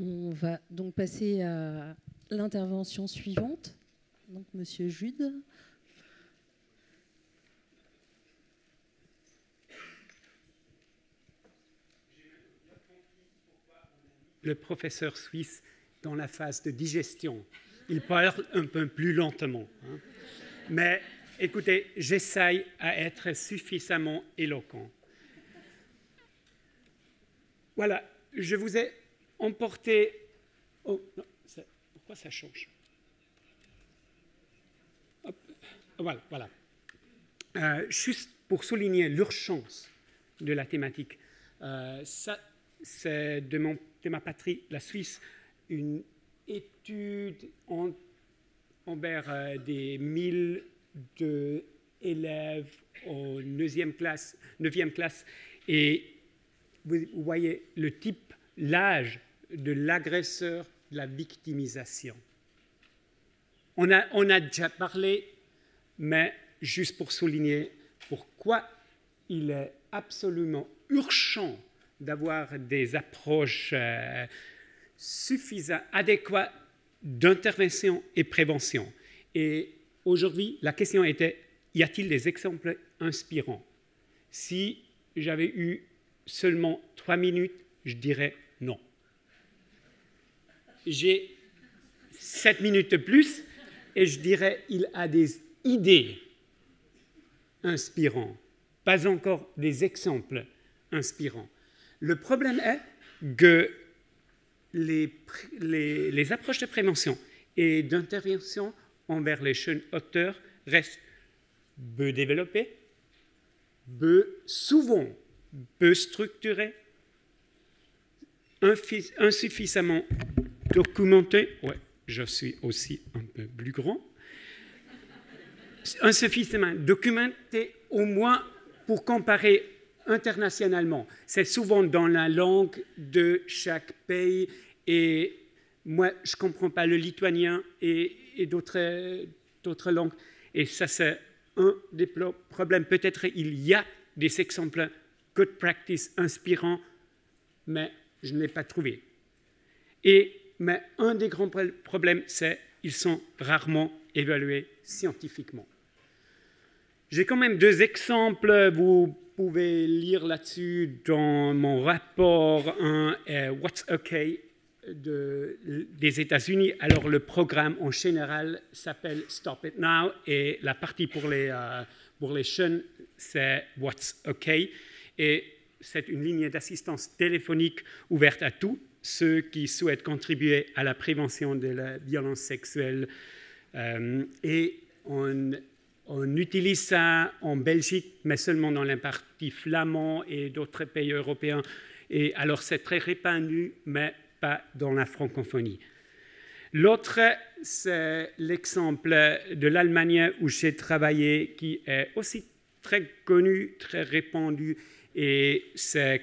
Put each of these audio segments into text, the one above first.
On va donc passer à l'intervention suivante. Donc, Monsieur Jude. Le professeur suisse dans la phase de digestion. Il parle un peu plus lentement. Hein. Mais écoutez, j'essaye à être suffisamment éloquent. Voilà, je vous ai emporté... Oh, non, pourquoi ça change? Hop, voilà. Juste pour souligner l'urgence de la thématique. Ça, c'est de ma patrie, la Suisse, une étude envers des 1000 élèves en 9e classe, et vous voyez le type, l'âge de l'agresseur, de la victimisation. On a déjà parlé, mais juste pour souligner pourquoi il est absolument urgent d'avoir des approches suffisamment adéquates d'intervention et prévention. Et aujourd'hui, la question était, y a-t-il des exemples inspirants? Si j'avais eu seulement 3 minutes, je dirais non. J'ai 7 minutes de plus et je dirais il a des idées inspirantes, pas encore des exemples inspirants. Le problème est que les approches de prévention et d'intervention envers les jeunes auteurs restent peu développées, souvent peu structurées, insuffisamment documentées. Ouais, je suis aussi un peu plus grand. Insuffisamment documentées, au moins pour comparer internationalement. C'est souvent dans la langue de chaque pays, et moi, je ne comprends pas le lituanien et d'autres langues. Et ça, c'est un des problèmes. Peut-être il y a des exemples good practice inspirants, mais je ne l'ai pas trouvé. Mais un des grands problèmes, c'est qu'ils sont rarement évalués scientifiquement. J'ai quand même 2 exemples, vous pouvez lire là-dessus dans mon rapport. Un est What's OK des États-Unis. Alors le programme en général s'appelle Stop It Now, et la partie pour les jeunes, c'est What's OK. Et c'est une ligne d'assistance téléphonique ouverte à tous ceux qui souhaitent contribuer à la prévention de la violence sexuelle. Et on utilise ça en Belgique, mais seulement dans la partie flamand et d'autres pays européens. Et alors, c'est très répandu, mais pas dans la francophonie. L'autre, c'est l'exemple de l'Allemagne où j'ai travaillé, qui est aussi très connu, très répandu, et c'est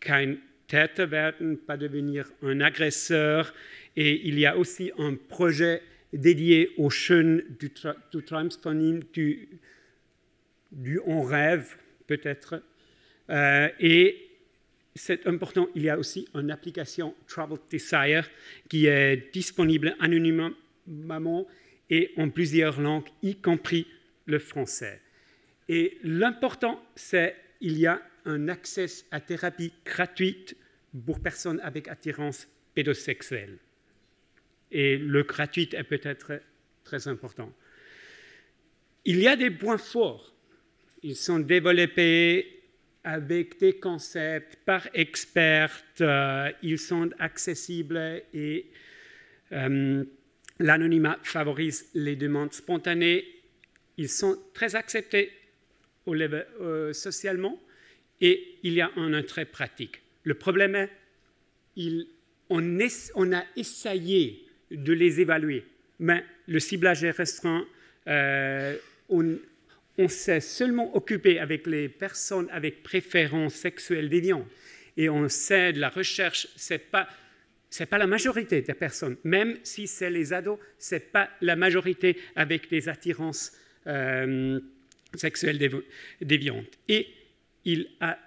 kein Täter werden, pas devenir un agresseur. Et il y a aussi un projet dédié aux jeunes du Träumsfonin, du on rêve peut-être. Et c'est important, il y a aussi une application Troubled Desire qui est disponible anonymement et en plusieurs langues, y compris le français. Et l'important, c'est qu'il y a un accès à thérapie gratuite pour personnes avec attirance pédosexuelle. Et le gratuit est peut-être très important. Il y a des points forts. Ils sont développés avec des concepts par experts. Ils sont accessibles et l'anonymat favorise les demandes spontanées. Ils sont très acceptés socialement et il y a un intérêt pratique. Le problème est on a essayé de les évaluer, mais le ciblage est restreint. On s'est seulement occupé avec les personnes avec préférence sexuelle déviante, et on sait de la recherche, c'est pas la majorité des personnes, même si c'est les ados, c'est pas la majorité avec des attirances sexuelles déviantes. Et il a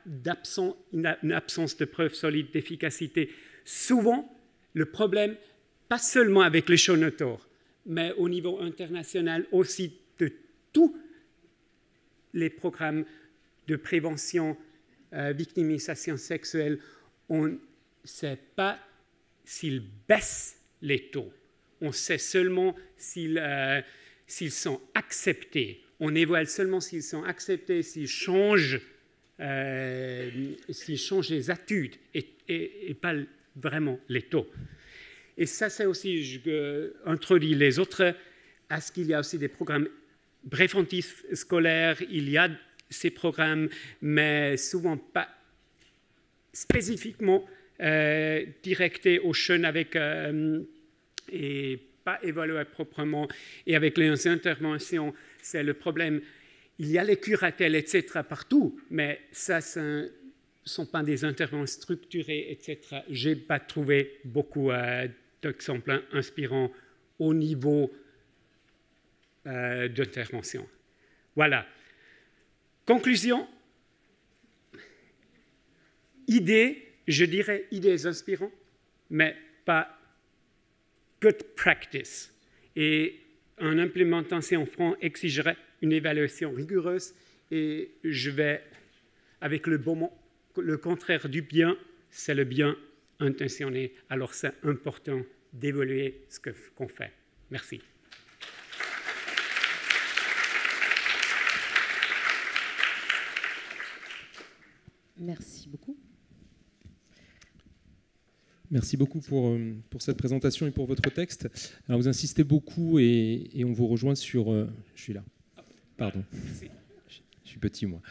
une absence de preuves solides d'efficacité. Souvent, le problème, pas seulement avec les Shonotors, mais au niveau international aussi de tous les programmes de prévention, victimisation sexuelle, on ne sait pas s'ils baissent les taux. On sait seulement s'ils sont acceptés. On évalue seulement s'ils sont acceptés, s'ils changent les attitudes et pas vraiment les taux. Et ça, c'est aussi, je introduis les autres, à ce qu'il y a aussi des programmes préventifs scolaires, il y a ces programmes, mais souvent pas spécifiquement directés aux jeunes et pas évalués proprement. Et avec les interventions, c'est le problème. Il y a les curatelles, etc. partout, mais ça, ne sont pas des interventions structurées, etc. Je n'ai pas trouvé beaucoup d'exemples inspirants au niveau d'intervention. Voilà. Conclusion. Idées, je dirais idées inspirantes, mais pas good practice. Et en implémentation franc exigerait une évaluation rigoureuse et je vais, avec le contraire du bien, c'est le bien intentionné. Alors c'est important d'évaluer ce qu'on fait. Merci. Merci beaucoup. Merci beaucoup pour cette présentation et pour votre texte. Alors vous insistez beaucoup et on vous rejoint sur... je suis là. Pardon. Je suis petit, moi.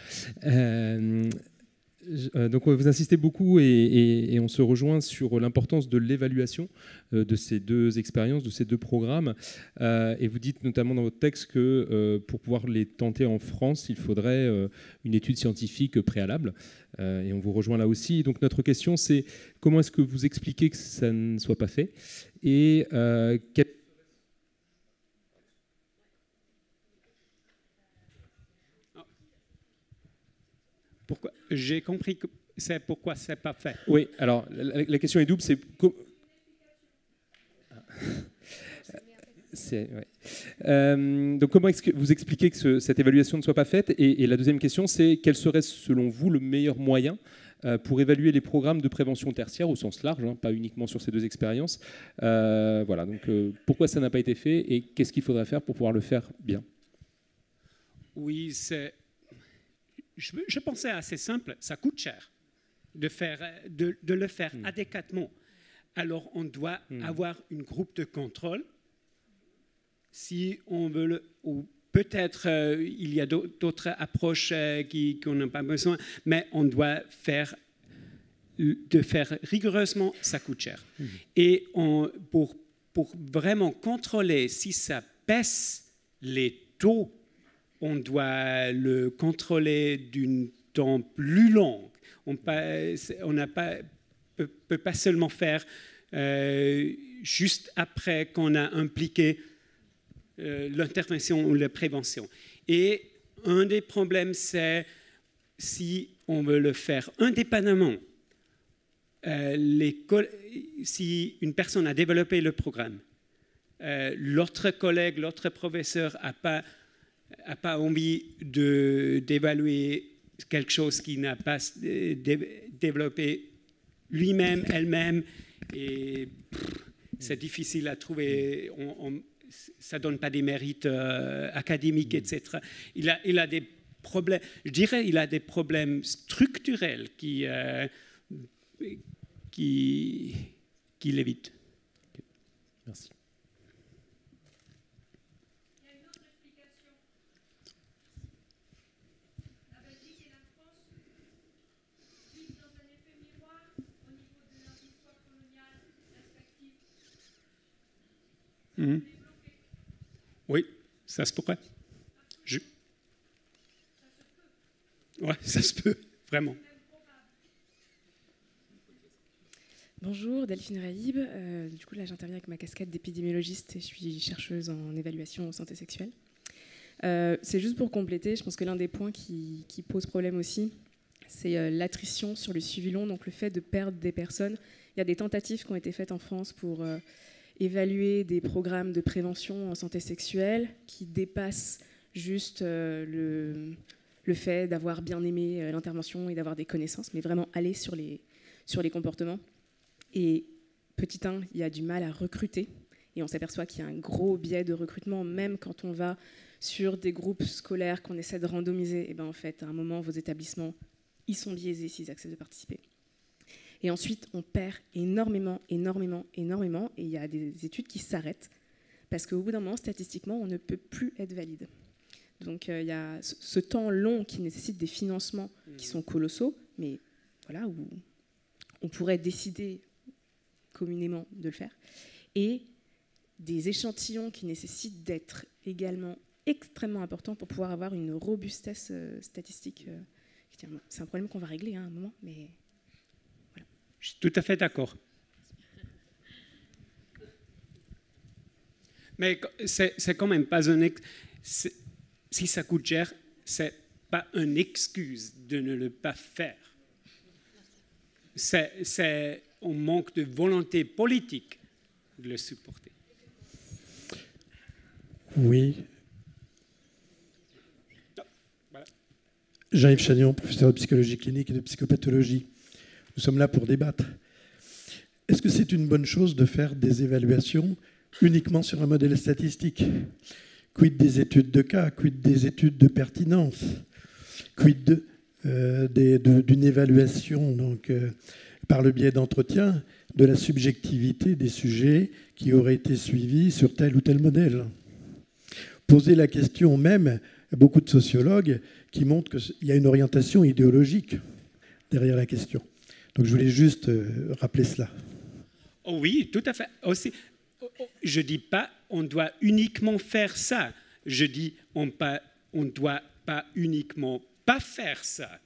Donc vous insistez beaucoup et on se rejoint sur l'importance de l'évaluation de ces deux expériences, de ces deux programmes. Et vous dites notamment dans votre texte que pour pouvoir les tenter en France, il faudrait une étude scientifique préalable. Et on vous rejoint là aussi. Donc notre question, c'est comment est-ce que vous expliquez que ça ne soit pas fait et Pourquoi? J'ai compris que c'est pourquoi ce n'est pas fait. Oui, alors la question est double, c'est... donc comment est-ce que vous expliquez que cette évaluation ne soit pas faite et la deuxième question, c'est quel serait selon vous le meilleur moyen pour évaluer les programmes de prévention tertiaire au sens large, hein, pas uniquement sur ces deux expériences. Voilà, donc pourquoi ça n'a pas été fait et qu'est-ce qu'il faudrait faire pour pouvoir le faire bien? Oui, je pensais assez simple, ça coûte cher de le faire adéquatement. Alors on doit avoir un groupe de contrôle si on veut ou peut-être il y a d'autres approches qu'on n'a pas besoin, mais on doit faire rigoureusement, ça coûte cher. Et pour vraiment contrôler si ça baisse les taux, on doit le contrôler d'un temps plus long. On ne peut pas seulement faire juste après qu'on a impliqué l'intervention ou la prévention. Et un des problèmes, c'est si on veut le faire indépendamment. Si une personne a développé le programme, l'autre collègue, l'autre professeur n'a pas envie d'évaluer quelque chose qu'il n'a pas développé lui-même, elle-même, et c'est difficile à trouver, ça ne donne pas des mérites académiques, etc. Il a des problèmes, je dirais, il a des problèmes structurels qui l'évitent. Merci. Oui, ça se pourrait. Oui, ça se peut, vraiment. Bonjour, Delphine Raïb. Du coup, là, j'interviens avec ma casquette d'épidémiologiste et je suis chercheuse en évaluation en santé sexuelle. C'est juste pour compléter, je pense que l'un des points qui pose problème aussi, c'est l'attrition sur le suivi long, donc le fait de perdre des personnes. Il y a des tentatives qui ont été faites en France pour évaluer des programmes de prévention en santé sexuelle qui dépassent juste le fait d'avoir bien aimé l'intervention et d'avoir des connaissances, mais vraiment aller sur les comportements. Et petit 1, il y a du mal à recruter. Et on s'aperçoit qu'il y a un gros biais de recrutement, même quand on va sur des groupes scolaires qu'on essaie de randomiser. Et ben en fait, à un moment, vos établissements, ils sont biaisés s'ils acceptent de participer. Et ensuite, on perd énormément. Et il y a des études qui s'arrêtent parce qu'au bout d'un moment, statistiquement, on ne peut plus être valide. Donc il y a ce temps long qui nécessite des financements qui sont colossaux, mais voilà, où on pourrait décider communément de le faire. Et des échantillons qui nécessitent d'être également extrêmement importants pour pouvoir avoir une robustesse statistique. C'est un problème qu'on va régler à un moment, mais... Je suis tout à fait d'accord. Mais c'est quand même pas si ça coûte cher, c'est pas une excuse de ne le pas faire. C'est un manque de volonté politique de le supporter. Oui. Voilà. Jean-Yves Chagnon, professeur de psychologie clinique et de psychopathologie. Nous sommes là pour débattre. Est-ce que c'est une bonne chose de faire des évaluations uniquement sur un modèle statistique? Quid des études de cas? Quid des études de pertinence? Quid d'une évaluation donc, par le biais d'entretien de la subjectivité des sujets qui auraient été suivis sur tel ou tel modèle? Poser la question même à beaucoup de sociologues qui montrent qu'il y a une orientation idéologique derrière la question. Donc je voulais juste rappeler cela. Oh oui, tout à fait. Aussi, je ne dis pas on doit uniquement faire ça. Je dis on ne doit pas uniquement pas faire ça.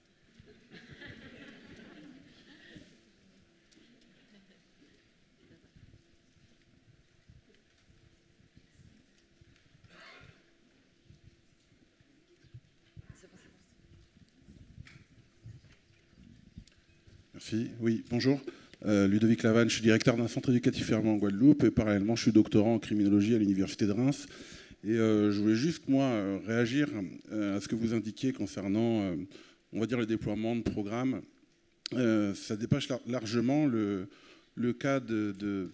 Merci. Oui, bonjour. Ludovic Lavanne, je suis directeur d'un centre éducatif fermé en Guadeloupe et parallèlement, je suis doctorant en criminologie à l'Université de Reims. Et je voulais juste, moi, réagir à ce que vous indiquiez concernant, on va dire, le déploiement de programmes. Ça dépasse largement le cas du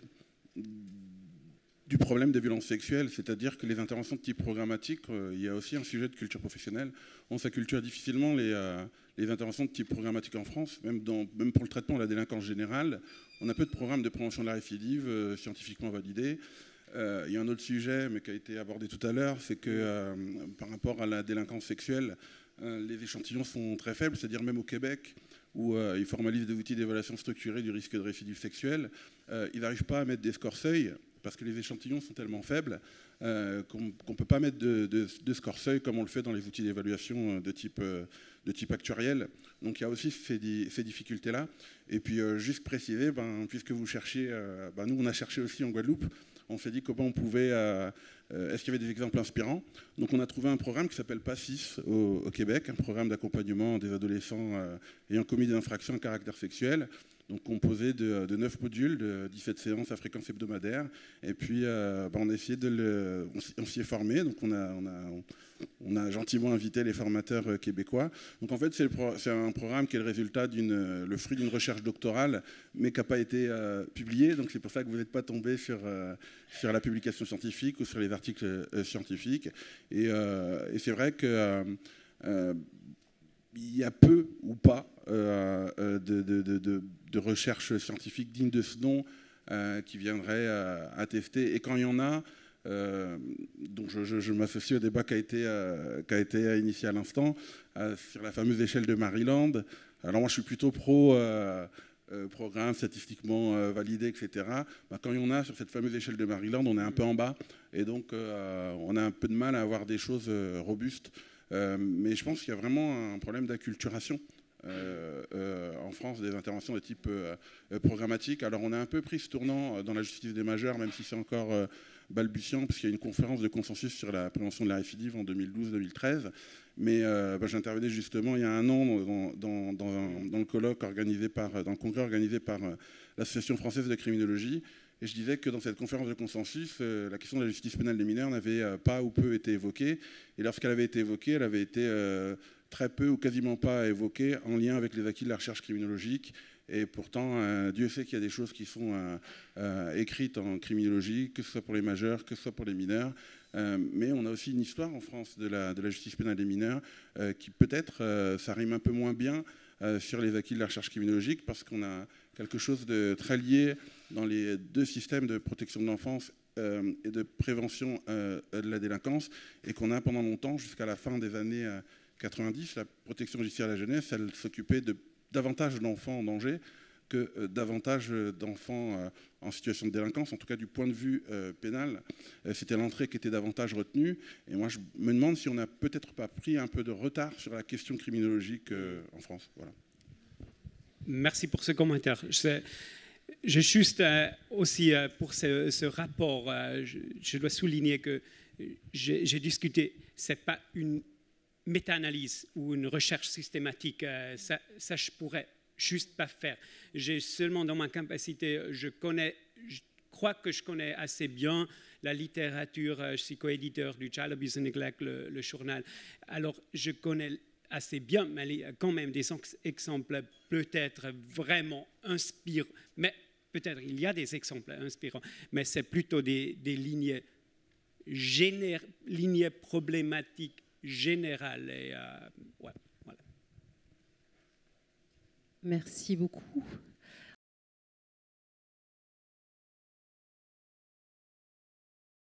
problème des violences sexuelles, c'est-à-dire que les interventions de type programmatique, il y a aussi un sujet de culture professionnelle. On s'acculture difficilement les interventions de type programmatique en France, même pour le traitement de la délinquance générale. On a peu de programmes de prévention de la récidive scientifiquement validés. Il y a un autre sujet, mais qui a été abordé tout à l'heure, c'est que par rapport à la délinquance sexuelle, les échantillons sont très faibles, c'est-à-dire même au Québec, où ils formalisent des outils d'évaluation structurée du risque de récidive sexuelle, ils n'arrivent pas à mettre des scores seuils, parce que les échantillons sont tellement faibles qu'on ne peut pas mettre de score seuil comme on le fait dans les outils d'évaluation de type actuariel. Donc il y a aussi ces difficultés-là. Et puis juste préciser, puisque vous cherchez, nous on a cherché aussi en Guadeloupe, on s'est dit comment on pouvait... est-ce qu'il y avait des exemples inspirants? Donc on a trouvé un programme qui s'appelle PASSIS au Québec, un programme d'accompagnement des adolescents ayant commis des infractions à caractère sexuel, donc composé de 9 modules, de 17 séances à fréquence hebdomadaire. Et puis on a essayé on s'y est formé, donc on a gentiment invité les formateurs québécois. Donc en fait c'est un programme qui est le résultat le fruit d'une recherche doctorale, mais qui n'a pas été publié. Donc c'est pour ça que vous n'êtes pas tombé sur la publication scientifique ou sur les articles scientifiques. Et c'est vrai que il y a peu ou pas de recherche scientifique digne de ce nom qui viendrait attester. Et quand il y en a, donc je m'associe au débat qui a été initié à l'instant sur la fameuse échelle de Maryland. Alors moi je suis plutôt pro programme statistiquement validé, etc. Quand il y en a sur cette fameuse échelle de Maryland, on est un peu en bas et donc on a un peu de mal à avoir des choses robustes. Mais je pense qu'il y a vraiment un problème d'acculturation en France des interventions de type programmatique. Alors on a un peu pris ce tournant dans la justice des majeurs, même si c'est encore balbutiant, parce qu'il y a une conférence de consensus sur la prévention de la récidive en 2012-2013. Mais j'intervenais justement il y a un an dans le colloque organisé dans le congrès organisé par l'Association française de criminologie. Et je disais que dans cette conférence de consensus, la question de la justice pénale des mineurs n'avait pas ou peu été évoquée. Et lorsqu'elle avait été évoquée, elle avait été très peu ou quasiment pas évoquée en lien avec les acquis de la recherche criminologique. Et pourtant, Dieu sait qu'il y a des choses qui sont écrites en criminologie, que ce soit pour les majeurs, que ce soit pour les mineurs. Mais on a aussi une histoire en France de la justice pénale des mineurs qui peut-être, ça rime un peu moins bien sur les acquis de la recherche criminologique, parce qu'on a quelque chose de très lié dans les deux systèmes de protection de l'enfance et de prévention de la délinquance, et qu'on a pendant longtemps, jusqu'à la fin des années 90, la protection judiciaire de la jeunesse, elle s'occupait de davantage d'enfants en danger que davantage d'enfants en situation de délinquance, en tout cas du point de vue pénal. C'était l'entrée qui était davantage retenue. Et moi, je me demande si on n'a peut-être pas pris un peu de retard sur la question criminologique en France. Voilà. Merci pour ce commentaire. Je juste aussi pour ce rapport, je dois souligner que j'ai discuté, ce n'est pas une méta-analyse ou une recherche systématique, ça je pourrais juste pas faire. J'ai seulement dans ma capacité, je crois que je connais assez bien la littérature, je suis co-éditeur du Child Abuse and Neglect, le journal. Alors je connais assez bien, mais il y a quand même des exemples peut-être vraiment inspirants, mais peut-être il y a des exemples inspirants, mais c'est plutôt des lignes problématiques générales. Et, ouais, voilà. Merci beaucoup.